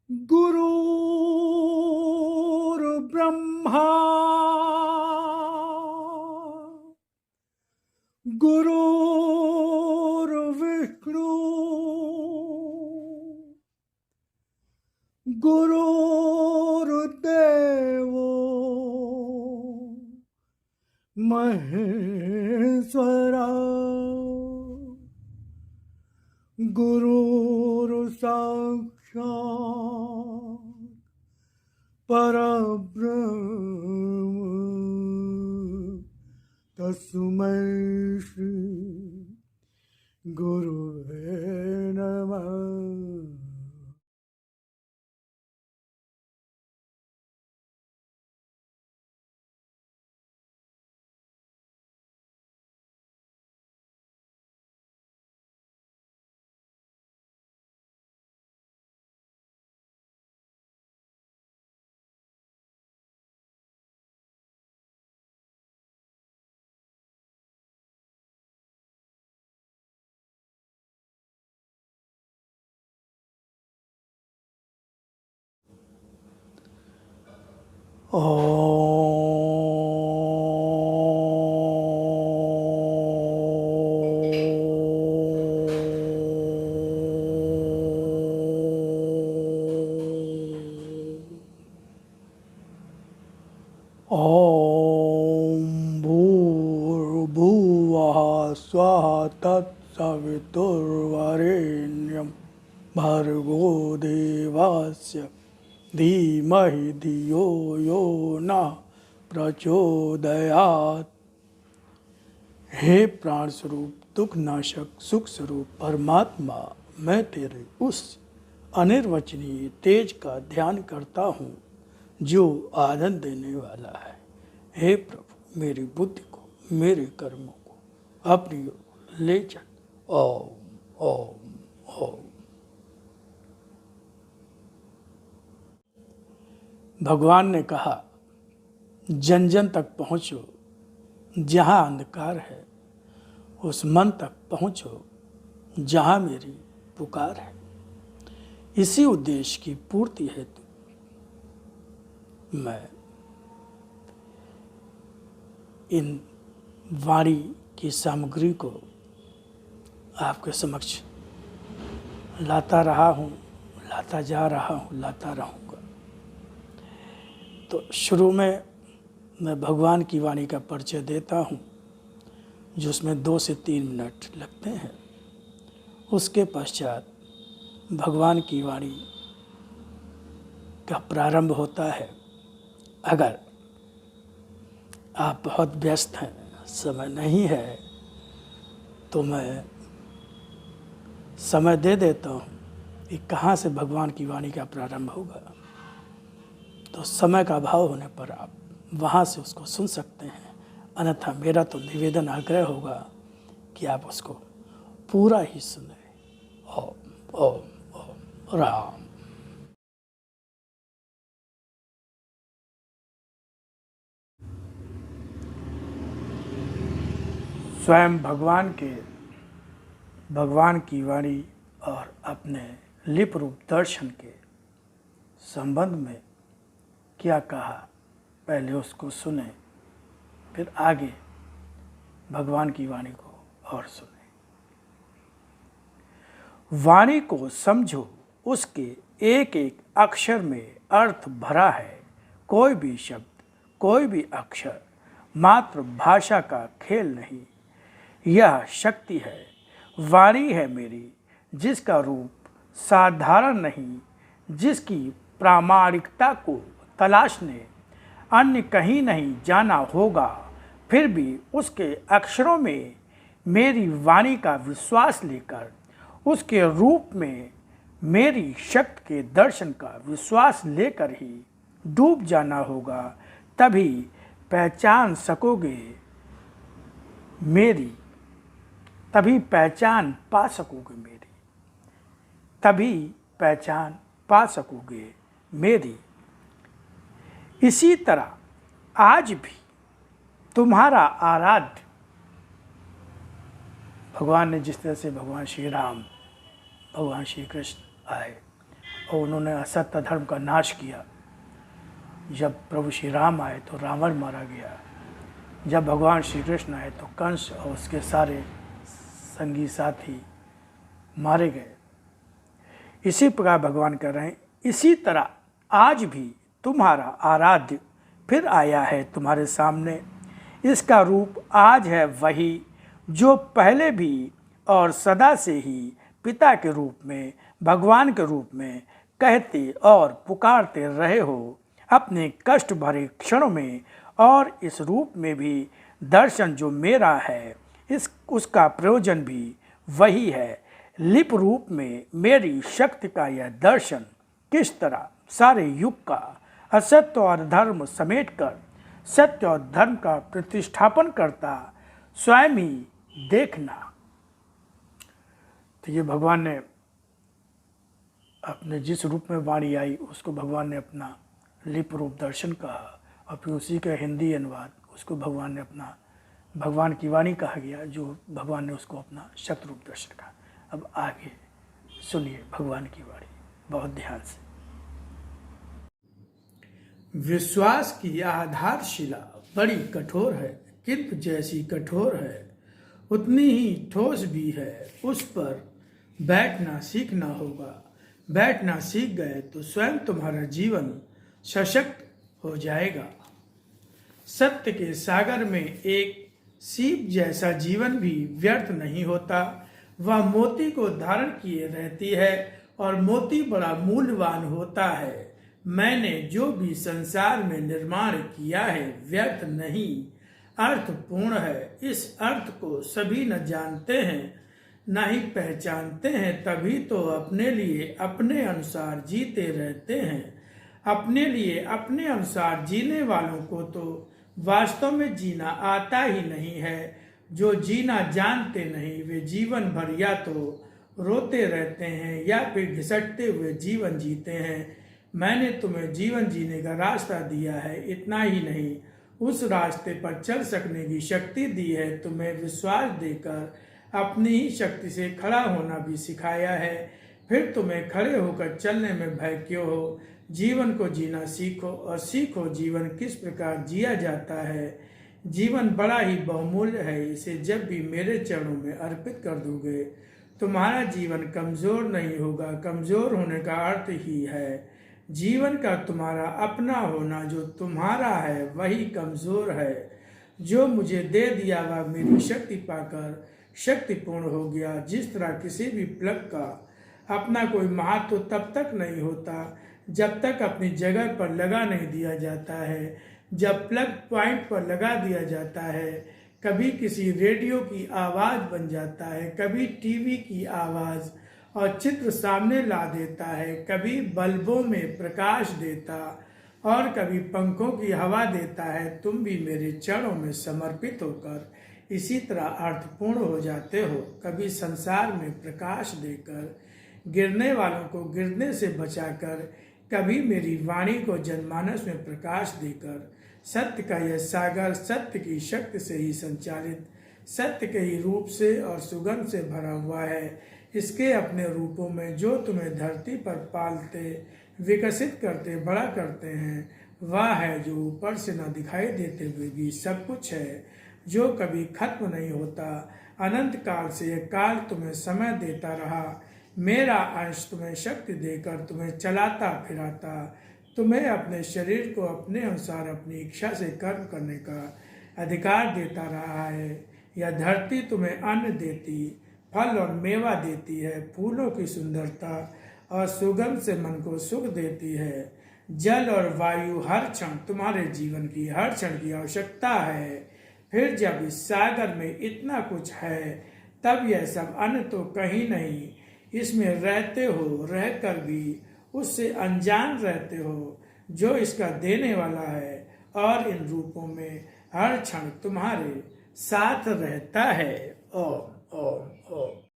गुरुर्ब्रह्मा गुरुर्विष्णु गुरुर्देवो महेश्वरा गुरुर्साक्षात् परब्रह्म तस्मै श्री गुरुवे नमः। ॐ भूर्भुवः स्वः तत्सवितुर्वरेण्यं भर्गो देवस्य धीमहि धियो यो नः प्रचोदयात्। हे प्राण स्वरूप, दुख नाशक, सुख स्वरूप परमात्मा, मैं तेरे उस अनिर्वचनीय तेज का ध्यान करता हूँ जो आनंद देने वाला है। हे प्रभु, मेरी बुद्धि को, मेरे कर्मों को अपनी ओर ले चल। ओम ओम ओम। भगवान ने कहा, जन जन तक पहुँचो, जहाँ अंधकार है उस मन तक पहुँचो जहाँ मेरी पुकार है। इसी उद्देश्य की पूर्ति हेतु मैं इन वाणी की सामग्री को आपके समक्ष लाता रहा हूँ, लाता जा रहा हूँ, लाता रहूँगा। तो शुरू में मैं भगवान की वाणी का परिचय देता हूँ, जिसमें 2 से 3 मिनट लगते हैं। उसके पश्चात भगवान की वाणी का प्रारंभ होता है। अगर आप बहुत व्यस्त हैं, समय नहीं है, तो मैं समय दे देता हूँ कि कहाँ से भगवान की वाणी का प्रारंभ होगा। तो समय का अभाव होने पर आप वहाँ से उसको सुन सकते हैं, अन्यथा मेरा तो निवेदन आग्रह होगा कि आप उसको पूरा ही सुने। ओम ओम ओम राम। स्वयं भगवान की वाणी और अपने लिप रूप दर्शन के संबंध में क्या कहा, पहले उसको सुने, फिर आगे भगवान की वाणी को और सुने। वाणी को समझो, उसके एक एक अक्षर में अर्थ भरा है। कोई भी शब्द, कोई भी अक्षर मात्र भाषा का खेल नहीं, यह शक्ति है। वाणी है मेरी, जिसका रूप साधारण नहीं, जिसकी प्रामाणिकता को तलाशने अन्य कहीं नहीं जाना होगा। फिर भी उसके अक्षरों में मेरी वाणी का विश्वास लेकर, उसके रूप में मेरी शक्ति के दर्शन का विश्वास लेकर ही डूब जाना होगा। तभी पहचान सकोगे मेरी, तभी पहचान पा सकोगे मेरी, तभी पहचान पा सकोगे मेरी। इसी तरह आज भी तुम्हारा आराध्य भगवान ने जिस तरह से भगवान श्री राम, भगवान श्री कृष्ण आए और उन्होंने असत्य धर्म का नाश किया। जब प्रभु श्री राम आए तो रावण मारा गया। जब भगवान श्री कृष्ण आए तो कंस और उसके सारे संगी साथी मारे गए। इसी प्रकार भगवान कह रहे हैं, इसी तरह आज भी तुम्हारा आराध्य फिर आया है तुम्हारे सामने। इसका रूप आज है वही जो पहले भी और सदा से ही पिता के रूप में, भगवान के रूप में कहते और पुकारते रहे हो अपने कष्ट भरे क्षणों में। और इस रूप में भी दर्शन जो मेरा है उसका प्रयोजन भी वही है। लिप रूप में मेरी शक्ति का यह दर्शन किस तरह सारे युग का असत्य और धर्म समेटकर सत्य और धर्म का प्रतिष्ठापन करता स्वयं ही देखना। तो ये भगवान ने अपने जिस रूप में वाणी आई उसको भगवान ने अपना लिप रूप दर्शन कहा, और फिर उसी का हिंदी अनुवाद उसको भगवान ने अपना भगवान की वाणी कहा गया, जो भगवान ने उसको अपना शक्ति रूप दर्शन कहा। अब आगे सुनिए भगवान की वाणी बहुत ध्यान से। विश्वास की आधारशिला बड़ी कठोर है, किंतु जैसी कठोर है उतनी ही ठोस भी है। उस पर बैठना सीखना होगा। बैठना सीख गए तो स्वयं तुम्हारा जीवन सशक्त हो जाएगा। सत्य के सागर में एक सीप जैसा जीवन भी व्यर्थ नहीं होता। वह मोती को धारण किए रहती है और मोती बड़ा मूल्यवान होता है। मैंने जो भी संसार में निर्माण किया है व्यर्थ नहीं, अर्थपूर्ण है। इस अर्थ को सभी न जानते हैं न ही पहचानते हैं, तभी तो अपने लिए अपने अनुसार जीते रहते हैं। अपने लिए अपने अनुसार जीने वालों को तो वास्तव में जीना आता ही नहीं है। जो जीना जानते नहीं वे जीवन भर या तो रोते रहते हैं या फिर घिसटते हुए जीवन जीते हैं। मैंने तुम्हें जीवन जीने का रास्ता दिया है, इतना ही नहीं उस रास्ते पर चल सकने की शक्ति दी है। तुम्हें विश्वास देकर अपनी ही शक्ति से खड़ा होना भी सिखाया है। फिर तुम्हें खड़े होकर चलने में भय क्यों हो? जीवन को जीना सीखो और सीखो जीवन किस प्रकार जिया जाता है। जीवन बड़ा ही बहुमूल्य है, इसे जब भी मेरे चरणों में अर्पित कर दोगे तुम्हारा जीवन कमजोर नहीं होगा। कमजोर होने का अर्थ ही है जीवन का तुम्हारा अपना होना। जो तुम्हारा है वही कमजोर है। जो मुझे दे दिया वह मेरी शक्ति पाकर शक्तिपूर्ण हो गया। जिस तरह किसी भी प्लग का अपना कोई महत्व तब तक नहीं होता जब तक अपनी जगह पर लगा नहीं दिया जाता है। जब प्लग पॉइंट पर लगा दिया जाता है, कभी किसी रेडियो की आवाज़ बन जाता है, कभी टीवी की आवाज़ और चित्र सामने ला देता है, कभी बल्बों में प्रकाश देता और कभी पंखों की हवा देता है। तुम भी मेरे चरणों में समर्पित होकर इसी तरह अर्थपूर्ण हो जाते हो। कभी संसार में प्रकाश देकर गिरने वालों को गिरने से बचाकर, कभी मेरी वाणी को जनमानस में प्रकाश देकर। सत्य का यह सागर सत्य की शक्ति से ही संचालित, सत्य के ही रूप से और सुगंध से भरा हुआ है। इसके अपने रूपों में जो तुम्हें धरती पर पालते, विकसित करते, बड़ा करते हैं, वह है जो ऊपर से न दिखाई देते हुए भी सब कुछ है, जो कभी खत्म नहीं होता। अनंत काल से यह काल तुम्हें समय देता रहा। मेरा अंश तुम्हें शक्ति देकर तुम्हें चलाता फिराता, तुम्हें अपने शरीर को अपने अनुसार अपनी इच्छा से कर्म करने का अधिकार देता रहा है। यह धरती तुम्हें अन्न देती, फल और मेवा देती है, फूलों की सुंदरता और सुगंध से मन को सुख देती है। जल और वायु हर क्षण तुम्हारे जीवन की हर क्षण की आवश्यकता है। फिर जब इस सागर में इतना कुछ है तब यह सब अन्न तो कहीं नहीं। इसमें रहते हो, रहकर भी उससे अनजान रहते हो जो इसका देने वाला है और इन रूपों में हर क्षण तुम्हारे साथ रहता है। ओम ओम ओम।